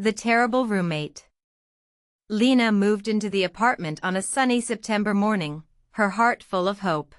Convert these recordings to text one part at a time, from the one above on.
The terrible roommate. Lena moved into the apartment on a sunny September morning, her heart full of hope.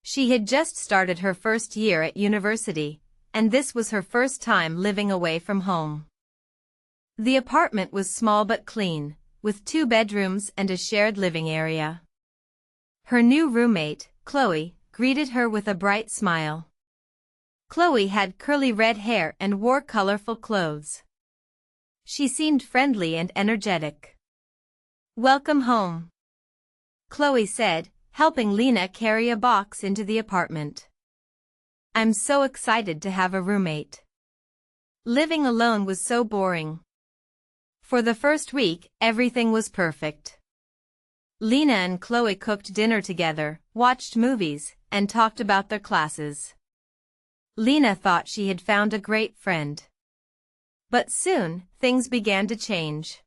She had just started her first year at university, and this was her first time living away from home. The apartment was small but clean, with 2 bedrooms and a shared living area. Her new roommate, Chloe, greeted her with a bright smile. Chloe had curly red hair and wore colorful clothes. She seemed friendly and energetic. "Welcome home," Chloe said, helping Lena carry a box into the apartment. "I'm so excited to have a roommate. Living alone was so boring." For the first week, everything was perfect. Lena and Chloe cooked dinner together, watched movies, and talked about their classes. Lena thought she had found a great friend. But soon, things began to change.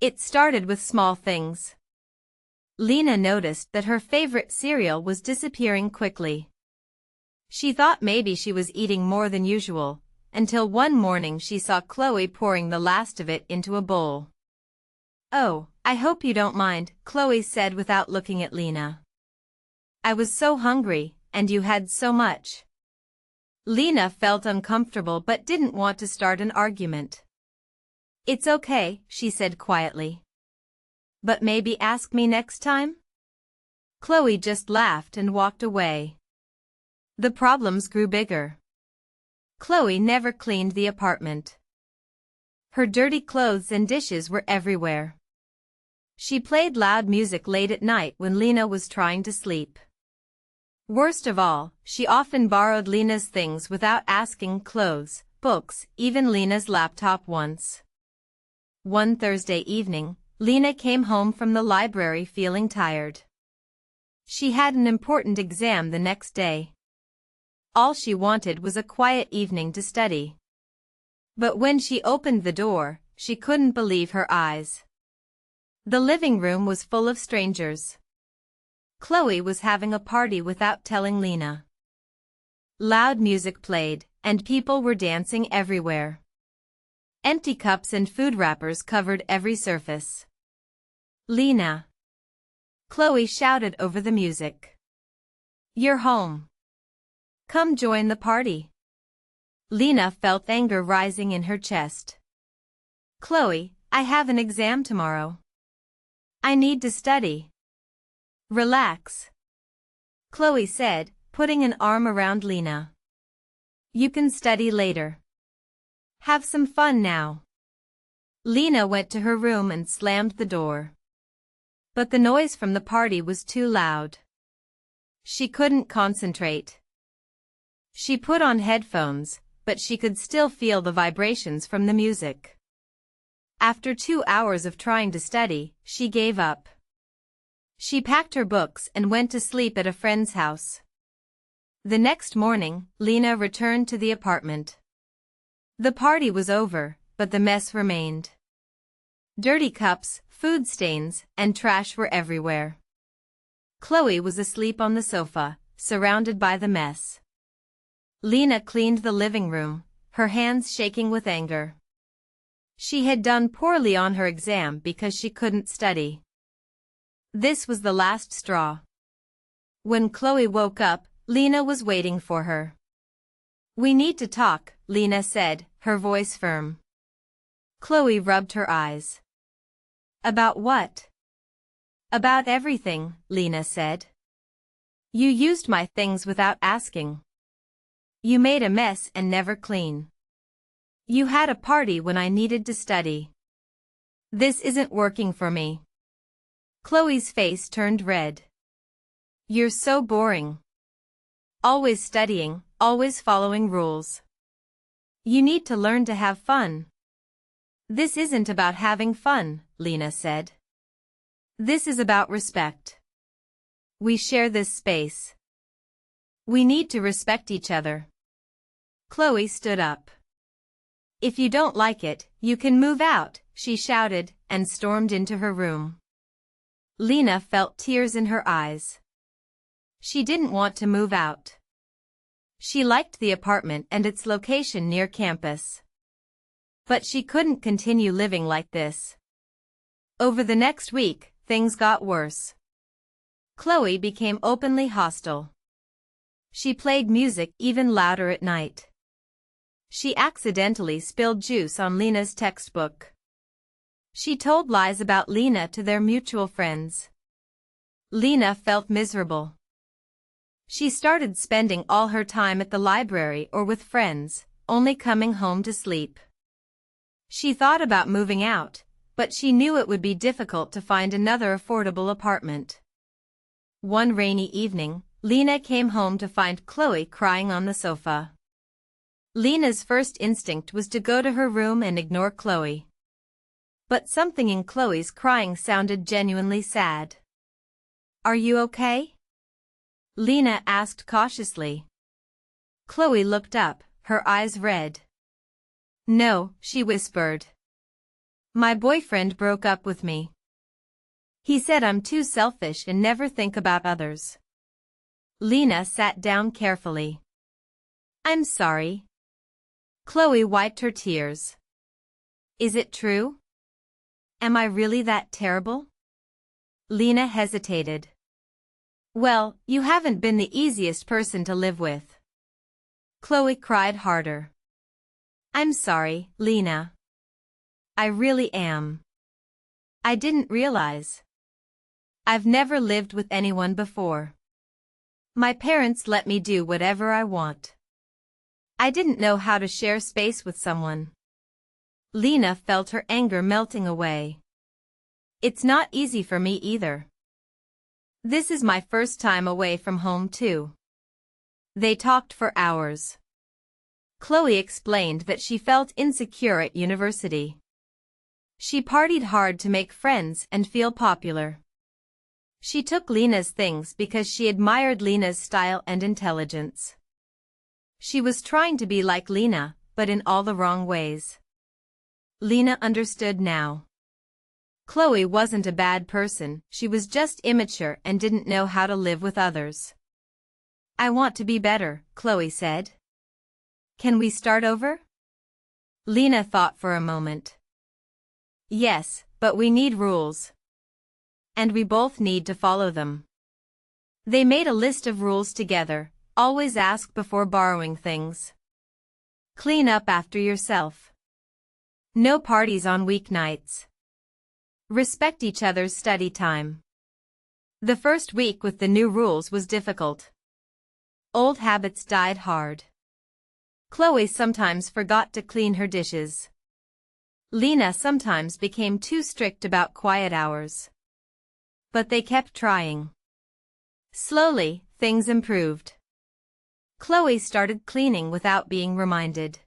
It started with small things. Lena noticed that her favorite cereal was disappearing quickly. She thought maybe she was eating more than usual, until one morning she saw Chloe pouring the last of it into a bowl. "Oh, I hope you don't mind," Chloe said without looking at Lena. "I was so hungry, and you had so much." Lena felt uncomfortable but didn't want to start an argument. "It's okay," she said quietly. "But maybe ask me next time?" Chloe just laughed and walked away. The problems grew bigger. Chloe never cleaned the apartment. Her dirty clothes and dishes were everywhere. She played loud music late at night when Lena was trying to sleep. Worst of all, she often borrowed Lena's things without asking: clothes, books, even Lena's laptop once. One Thursday evening, Lena came home from the library feeling tired. She had an important exam the next day. All she wanted was a quiet evening to study. But when she opened the door, she couldn't believe her eyes. The living room was full of strangers. Chloe was having a party without telling Lena. Loud music played, and people were dancing everywhere. Empty cups and food wrappers covered every surface. "Lena!" Chloe shouted over the music. "You're home. Come join the party." Lena felt anger rising in her chest. "Chloe, I have an exam tomorrow. I need to study." "Relax," Chloe said, putting an arm around Lena. "You can study later. Have some fun now." Lena went to her room and slammed the door. But the noise from the party was too loud. She couldn't concentrate. She put on headphones, but she could still feel the vibrations from the music. After 2 hours of trying to study, she gave up. She packed her books and went to sleep at a friend's house. The next morning, Lena returned to the apartment. The party was over, but the mess remained. Dirty cups, food stains, and trash were everywhere. Chloe was asleep on the sofa, surrounded by the mess. Lena cleaned the living room, her hands shaking with anger. She had done poorly on her exam because she couldn't study. This was the last straw. When Chloe woke up, Lena was waiting for her. "We need to talk," Lena said, her voice firm. Chloe rubbed her eyes. "About what?" "About everything," Lena said. "You used my things without asking. You made a mess and never clean. You had a party when I needed to study. This isn't working for me." Chloe's face turned red. "You're so boring. Always studying, always following rules. You need to learn to have fun." "This isn't about having fun," Lena said. "This is about respect. We share this space. We need to respect each other." Chloe stood up. "If you don't like it, you can move out," she shouted, and stormed into her room. Lena felt tears in her eyes. She didn't want to move out. She liked the apartment and its location near campus. But she couldn't continue living like this. Over the next week, things got worse. Chloe became openly hostile. She played music even louder at night. She accidentally spilled juice on Lena's textbook. She told lies about Lena to their mutual friends. Lena felt miserable. She started spending all her time at the library or with friends, only coming home to sleep. She thought about moving out, but she knew it would be difficult to find another affordable apartment. One rainy evening, Lena came home to find Chloe crying on the sofa. Lena's first instinct was to go to her room and ignore Chloe. But something in Chloe's crying sounded genuinely sad. "Are you okay?" Lena asked cautiously. Chloe looked up, her eyes red. "No," she whispered. "My boyfriend broke up with me. He said I'm too selfish and never think about others." Lena sat down carefully. "I'm sorry." Chloe wiped her tears. "Is it true? Am I really that terrible?" Lena hesitated. "Well, you haven't been the easiest person to live with." Chloe cried harder. "I'm sorry, Lena. I really am. I didn't realize. I've never lived with anyone before. My parents let me do whatever I want. I didn't know how to share space with someone." Lena felt her anger melting away. "It's not easy for me either. This is my first time away from home too." They talked for hours. Chloe explained that she felt insecure at university. She partied hard to make friends and feel popular. She took Lena's things because she admired Lena's style and intelligence. She was trying to be like Lena, but in all the wrong ways. Lena understood now. Chloe wasn't a bad person, she was just immature and didn't know how to live with others. "I want to be better," Chloe said. "Can we start over?" Lena thought for a moment. "Yes, but we need rules. And we both need to follow them." They made a list of rules together. Always ask before borrowing things. Clean up after yourself. No parties on weeknights. Respect each other's study time. The first week with the new rules was difficult. Old habits died hard. Chloe sometimes forgot to clean her dishes. Lena sometimes became too strict about quiet hours. But they kept trying. Slowly, things improved. Chloe started cleaning without being reminded.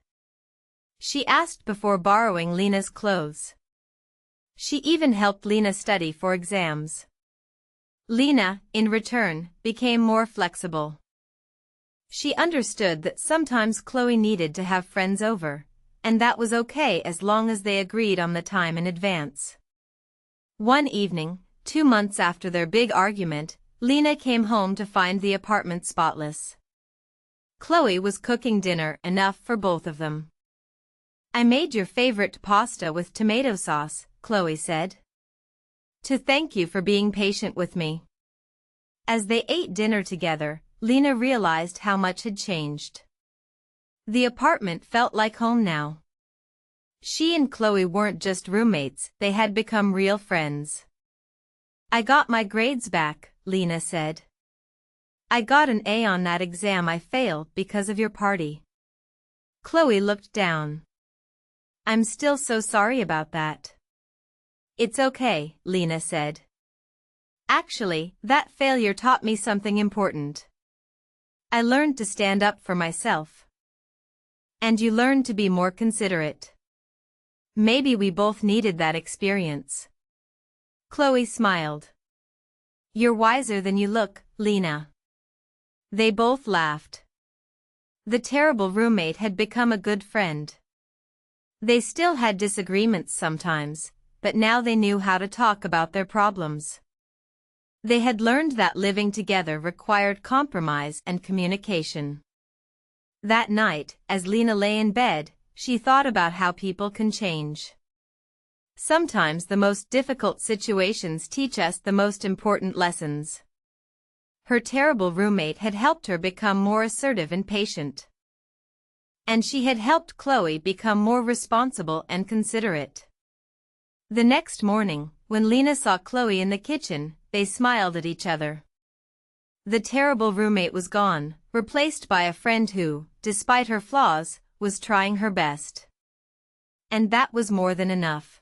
She asked before borrowing Lena's clothes. She even helped Lena study for exams. Lena, in return, became more flexible. She understood that sometimes Chloe needed to have friends over, and that was okay as long as they agreed on the time in advance. One evening, 2 months after their big argument, Lena came home to find the apartment spotless. Chloe was cooking dinner enough for both of them. "I made your favorite pasta with tomato sauce," Chloe said. "To thank you for being patient with me." As they ate dinner together, Lena realized how much had changed. The apartment felt like home now. She and Chloe weren't just roommates, they had become real friends. "I got my grades back," Lena said. "I got an A on that exam I failed because of your party." Chloe looked down. "I'm still so sorry about that." "It's okay," Lena said. "Actually, that failure taught me something important. I learned to stand up for myself. And you learned to be more considerate. Maybe we both needed that experience." Chloe smiled. "You're wiser than you look, Lena." They both laughed. The terrible roommate had become a good friend. They still had disagreements sometimes, but now they knew how to talk about their problems. They had learned that living together required compromise and communication. That night, as Lena lay in bed, she thought about how people can change. Sometimes the most difficult situations teach us the most important lessons. Her terrible roommate had helped her become more assertive and patient. And she had helped Chloe become more responsible and considerate. The next morning, when Lena saw Chloe in the kitchen, they smiled at each other. The terrible roommate was gone, replaced by a friend who, despite her flaws, was trying her best. And that was more than enough.